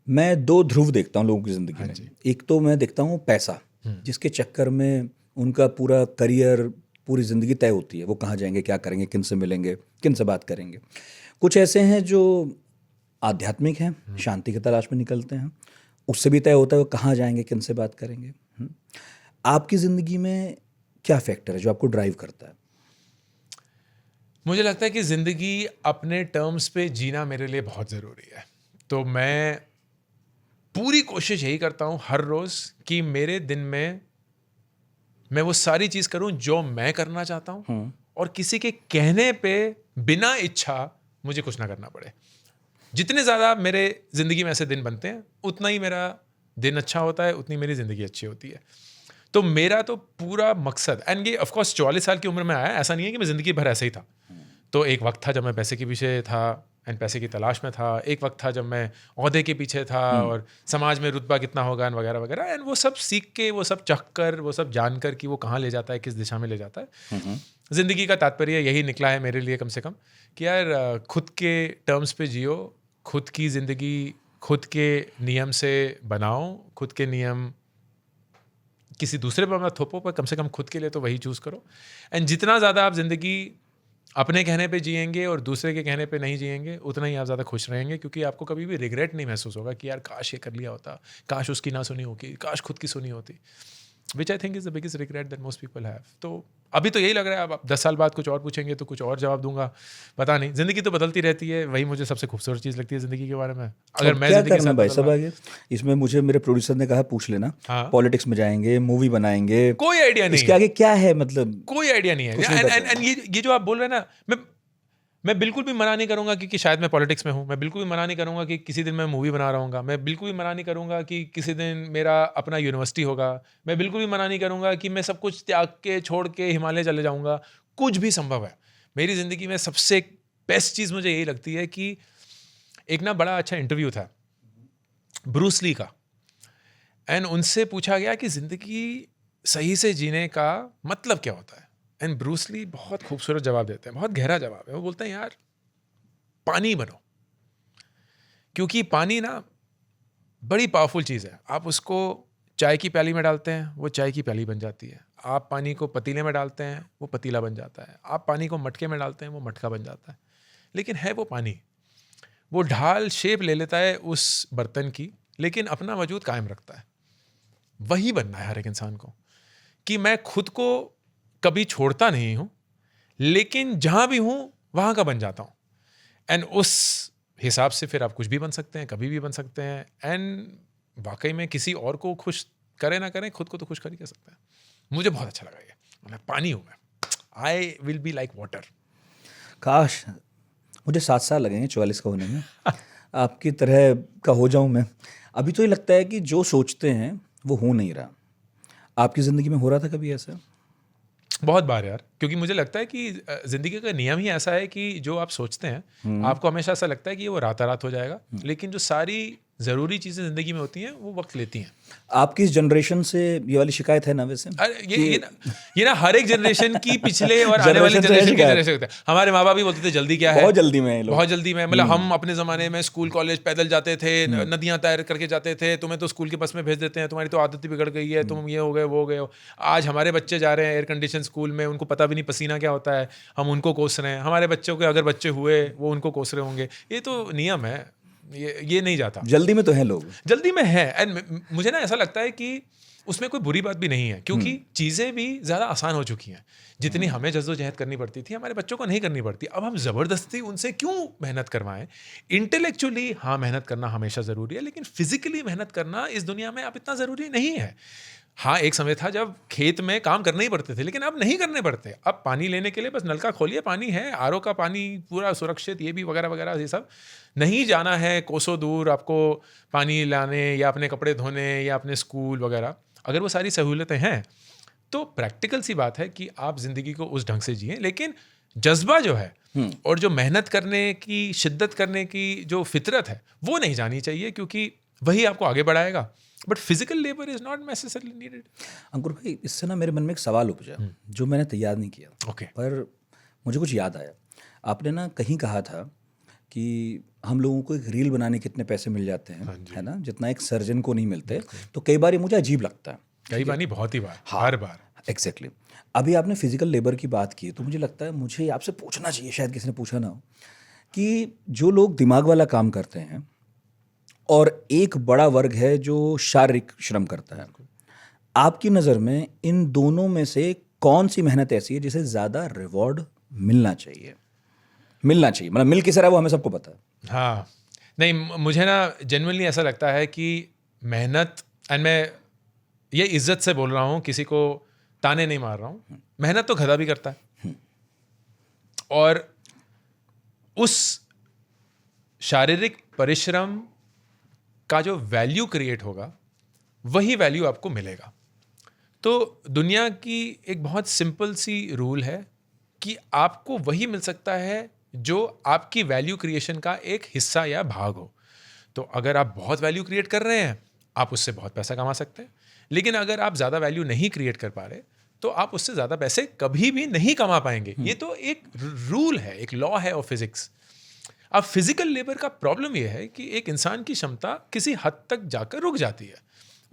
मैं दो ध्रुव देखता हूँ लोगों की ज़िंदगी हाँ में। जी। एक तो मैं देखता हूँ पैसा, जिसके चक्कर में उनका पूरा करियर, पूरी ज़िंदगी तय होती है। वो कहाँ जाएंगे, क्या करेंगे, किन से मिलेंगे, किन से बात करेंगे। कुछ ऐसे हैं जो आध्यात्मिक हैं, शांति की तलाश में निकलते हैं, उससे भी तय होता है वो कहाँ जाएंगे, किन से बात करेंगे। आपकी ज़िंदगी में क्या फैक्टर है जो आपको ड्राइव करता है? मुझे लगता है कि ज़िंदगी अपने टर्म्स पे जीना मेरे लिए बहुत ज़रूरी है। तो मैं पूरी कोशिश यही करता हूँ हर रोज़ कि मेरे दिन में मैं वो सारी चीज़ करूँ जो मैं करना चाहता हूँ, और किसी के कहने पे बिना इच्छा मुझे कुछ ना करना पड़े। जितने ज़्यादा मेरे ज़िंदगी में ऐसे दिन बनते हैं, उतना ही मेरा दिन अच्छा होता है, उतनी मेरी ज़िंदगी अच्छी होती है। तो मेरा तो पूरा मकसद, एंड ये ऑफ कोर्स 44 साल की उम्र में आया, ऐसा नहीं है कि मैं ज़िंदगी भर ऐसे ही था। तो एक वक्त था जब मैं पैसे के पीछे था एंड पैसे की तलाश में था। एक वक्त था जब मैं ओहदे के पीछे था और समाज में रुतबा कितना होगा वगैरह वगैरह, एंड वो सब सीख के, वो सब चख कर, वो सब जानकर कि वो कहाँ ले जाता है, किस दिशा में ले जाता है। ज़िंदगी का तात्पर्य यही निकला है मेरे लिए, कम से कम, कि यार खुद के टर्म्स पे जियो, खुद की ज़िंदगी खुद के नियम से बनाओ, खुद के नियम किसी दूसरे पर मत थोपो, पर कम से कम खुद के लिए तो वही चूज़ करो। एंड जितना ज़्यादा आप ज़िंदगी अपने कहने पे जिएंगे और दूसरे के कहने पे नहीं जिएंगे, उतना ही आप ज़्यादा खुश रहेंगे, क्योंकि आपको कभी भी रिग्रेट नहीं महसूस होगा कि यार काश ये कर लिया होता, काश उसकी ना सुनी होती, काश खुद की सुनी होती, which I think is the biggest regret that most people have. तो अभी तो यही लग रहा है, अब आप 10 साल बाद कुछ और पूछेंगे तो कुछ और जवाब दूंगा, पता नहीं। ज़िंदगी तो बदलती रहती है, वही मुझे सबसे खूबसूरत चीज़ लगती है ज़िंदगी के बारे में। अगर अब मैं क्या ज़िंदगी के करना साथ भाई बदल साहब रहा, आगे? इसमें मुझे मेरे प्रोड्यूसर ने कहा पूछ लेना। हाँ, पॉलिटिक्स में जाएंगे, मूवी बनाएंगे, कोई आइडिया नहीं इसके है, आगे क्या है, मतलब कोई आइडिया नहीं है। कुछ नहीं एंड पता एंड है। एंड ये जो आप बोल रहे हैं ना, मैं बिल्कुल भी मना नहीं करूंगा कि शायद मैं पॉलिटिक्स में हूँ। मैं बिल्कुल भी मना नहीं करूंगा कि किसी दिन मैं मूवी बना रहा हूँगा। मैं बिल्कुल भी मना नहीं करूंगा कि किसी दिन मेरा अपना यूनिवर्सिटी होगा। मैं बिल्कुल भी मना नहीं करूंगा कि मैं सब कुछ त्याग के, छोड़ के हिमालय चले जाऊंगा। कुछ भी संभव है। मेरी ज़िंदगी में सबसे बेस्ट चीज़ मुझे यही लगती है कि एक ना बड़ा अच्छा इंटरव्यू था ब्रूस ली का, एंड उनसे पूछा गया कि ज़िंदगी सही से जीने का मतलब क्या होता है। एंड ब्रूस ली बहुत खूबसूरत जवाब देते हैं, बहुत गहरा जवाब है। वो बोलते हैं, यार पानी बनो, क्योंकि पानी ना बड़ी पावरफुल चीज़ है। आप उसको चाय की प्याली में डालते हैं, वो चाय की प्याली बन जाती है। आप पानी को पतीले में डालते हैं, वो पतीला बन जाता है। आप पानी को मटके में डालते हैं, वो मटका बन जाता है। लेकिन है वो पानी, वो ढाल शेप ले लेता है उस बर्तन की, लेकिन अपना वजूद कायम रखता है। वही बनना है हर एक इंसान को, कि मैं खुद को कभी छोड़ता नहीं हूँ, लेकिन जहाँ भी हूँ वहाँ का बन जाता हूँ। एंड उस हिसाब से फिर आप कुछ भी बन सकते हैं, कभी भी बन सकते हैं। एंड वाकई में किसी और को खुश करें ना करें, खुद को तो खुश कर ही कर सकते हैं। मुझे बहुत अच्छा लगा ये। मैं पानी हूँ, मैं I will be like water. काश मुझे 7 साल लगेंगे 44 का होने में, आपकी तरह का हो जाऊं मैं। अभी तो ये लगता है कि जो सोचते हैं वो हो नहीं रहा। आपकी ज़िंदगी में हो रहा था कभी ऐसा? बहुत बार यार, क्योंकि मुझे लगता है कि ज़िंदगी का नियम ही ऐसा है कि जो आप सोचते हैं, आपको हमेशा ऐसा लगता है कि ये वो रात हो जाएगा, लेकिन जो सारी ज़रूरी चीज़ें ज़िंदगी में होती हैं वो वक्त लेती हैं। आपकी इस जनरेशन से ये वाली शिकायत है ना वैसे, अरे कि ये ना हर एक जनरेशन की, पिछले और आने वाली जनरेशन से है जनरेशन की शिकायत। जनरेशन होता है। हमारे माँ बाप भी बोलते थे जल्दी क्या है, बहुत जल्दी में ये लोग। बहुत जल्दी में। मतलब हम अपने ज़माने में स्कूल कॉलेज पैदल जाते थे, नदियाँ तैर करके जाते थे। तुम्हें तो स्कूल के बस में भेज देते हैं, तुम्हारी तो आदत ही बिगड़ गई है, तुम ये हो गए वो हो गए हो। आज हमारे बच्चे जा रहे हैं एयर कंडीशन स्कूल में, उनको पता भी नहीं पसीना क्या होता है, हम उनको कोस रहे हैं। हमारे बच्चों के अगर बच्चे हुए, वो उनको कोस रहे होंगे। ये तो नियम है, ये नहीं जाता। जल्दी में तो हैं लोग। जल्दी में है। एंड मुझे ना ऐसा लगता है कि उसमें कोई बुरी बात भी नहीं है, क्योंकि चीज़ें भी ज़्यादा आसान हो चुकी हैं। जितनी हमें जद्दोजहद करनी पड़ती थी, हमारे बच्चों को नहीं करनी पड़ती। अब हम ज़बरदस्ती उनसे क्यों मेहनत करवाएं? इंटेलेक्चुअली हाँ, मेहनत करना हमेशा ज़रूरी है, लेकिन फिजिकली मेहनत करना इस दुनिया में अब इतना ज़रूरी नहीं है। हाँ, एक समय था जब खेत में काम करने ही पड़ते थे, लेकिन अब नहीं करने पड़ते। अब पानी लेने के लिए बस नलका खोलिए, पानी है, आरओ का पानी पूरा सुरक्षित, ये भी वगैरह वगैरह, ये सब नहीं जाना है कोसों दूर आपको पानी लाने, या अपने कपड़े धोने, या अपने स्कूल वगैरह। अगर वो सारी सहूलतें हैं तो प्रैक्टिकल सी बात है कि आप ज़िंदगी को उस ढंग से जिएं। लेकिन जज्बा जो है और जो मेहनत करने की, शिद्दत करने की जो फितरत है, वो नहीं जानी चाहिए, क्योंकि वही आपको आगे बढ़ाएगा। But physical labour is not necessarily needed. Ankur भाई, इससे ना मेरे मन में एक सवाल उपजा जो मैंने तैयार नहीं किया, ओके। पर मुझे कुछ याद आया। आपने ना कहीं कहा था कि हम लोगों को एक रील बनाने के कितने पैसे मिल जाते हैं, है ना, जितना एक सर्जन को नहीं मिलते। तो कई बार ये मुझे अजीब लगता है। कई बार नहीं, बहुत ही बार, हर बार। एग्जैक्टली। अभी आपने फिजिकल लेबर की बात की, तो मुझे लगता है मुझे आपसे पूछना चाहिए, शायद किसी ने पूछा ना हो, कि जो लोग दिमाग वाला काम करते हैं और एक बड़ा वर्ग है जो शारीरिक श्रम करता है, आपकी नज़र में इन दोनों में से कौन सी मेहनत ऐसी है जिसे ज़्यादा रिवॉर्ड मिलना चाहिए? मतलब मिल किस रहा है वो हमें सबको पता है। हाँ, नहीं, मुझे ना जेन्युइनली ऐसा लगता है कि मेहनत, एंड मैं ये इज्जत से बोल रहा हूँ, किसी को ताने नहीं मार रहा हूँ, मेहनत तो गधा भी करता है। और उस शारीरिक परिश्रम का जो वैल्यू क्रिएट होगा, वही वैल्यू आपको मिलेगा। तो दुनिया की एक बहुत सिंपल सी रूल है कि आपको वही मिल सकता है जो आपकी वैल्यू क्रिएशन का एक हिस्सा या भाग हो। तो अगर आप बहुत वैल्यू क्रिएट कर रहे हैं, आप उससे बहुत पैसा कमा सकते हैं। लेकिन अगर आप ज़्यादा वैल्यू नहीं क्रिएट कर पा रहे, तो आप उससे ज़्यादा पैसे कभी भी नहीं कमा पाएंगे। ये तो एक रूल है, एक लॉ है ऑफ फिजिक्स। अब फिजिकल लेबर का प्रॉब्लम यह है कि एक इंसान की क्षमता किसी हद तक जाकर रुक जाती है,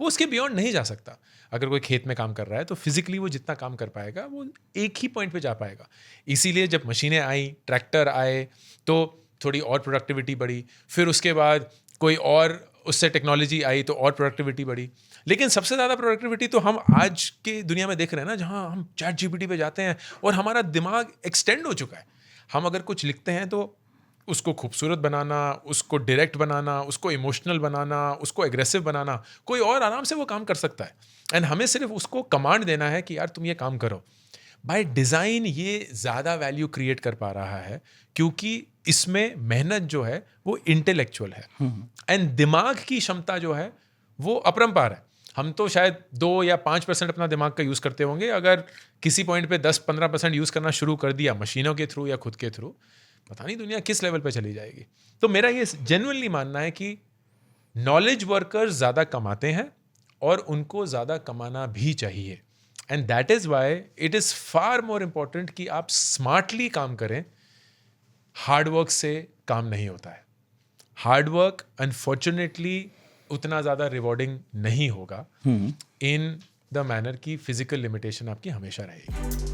वो उसके बियॉन्ड नहीं जा सकता। अगर कोई खेत में काम कर रहा है तो फिजिकली वो जितना काम कर पाएगा वो एक ही पॉइंट पे जा पाएगा। इसीलिए जब मशीनें आई, ट्रैक्टर आए, तो थोड़ी और प्रोडक्टिविटी बढ़ी। फिर उसके बाद कोई और उससे टेक्नोलॉजी आई तो और प्रोडक्टिविटी बढ़ी। लेकिन सबसे ज़्यादा प्रोडक्टिविटी तो हम आज के दुनिया में देख रहे हैं ना, जहाँ हम चैट जीपीटी पे जाते हैं और हमारा दिमाग एक्सटेंड हो चुका है। हम अगर कुछ लिखते हैं तो उसको खूबसूरत बनाना, उसको डायरेक्ट बनाना, उसको इमोशनल बनाना, उसको एग्रेसिव बनाना, कोई और आराम से वो काम कर सकता है। एंड हमें सिर्फ उसको कमांड देना है कि यार तुम ये काम करो। बाय डिज़ाइन ये ज़्यादा वैल्यू क्रिएट कर पा रहा है क्योंकि इसमें मेहनत जो है वो इंटेलेक्चुअल है, एंड दिमाग की क्षमता जो है वो अपरंपार है। हम तो शायद 2 या 5% अपना दिमाग का यूज़ करते होंगे। अगर किसी पॉइंट पे 10-15% यूज़ करना शुरू कर दिया मशीनों के थ्रू या खुद के थ्रू, पता नहीं दुनिया किस लेवल पे चली जाएगी। तो मेरा ये जेन्युइनली मानना है कि नॉलेज वर्कर्स ज़्यादा कमाते हैं और उनको ज़्यादा कमाना भी चाहिए। And that is why it is far more important कि आप स्मार्टली काम करें। हार्डवर्क से काम नहीं होता है। हार्डवर्क अनफॉर्चुनेटली उतना ज़्यादा रिवॉर्डिंग नहीं होगा इन द मैनर की फिजिकल लिमिटेशन आपकी हमेशा रहेगी।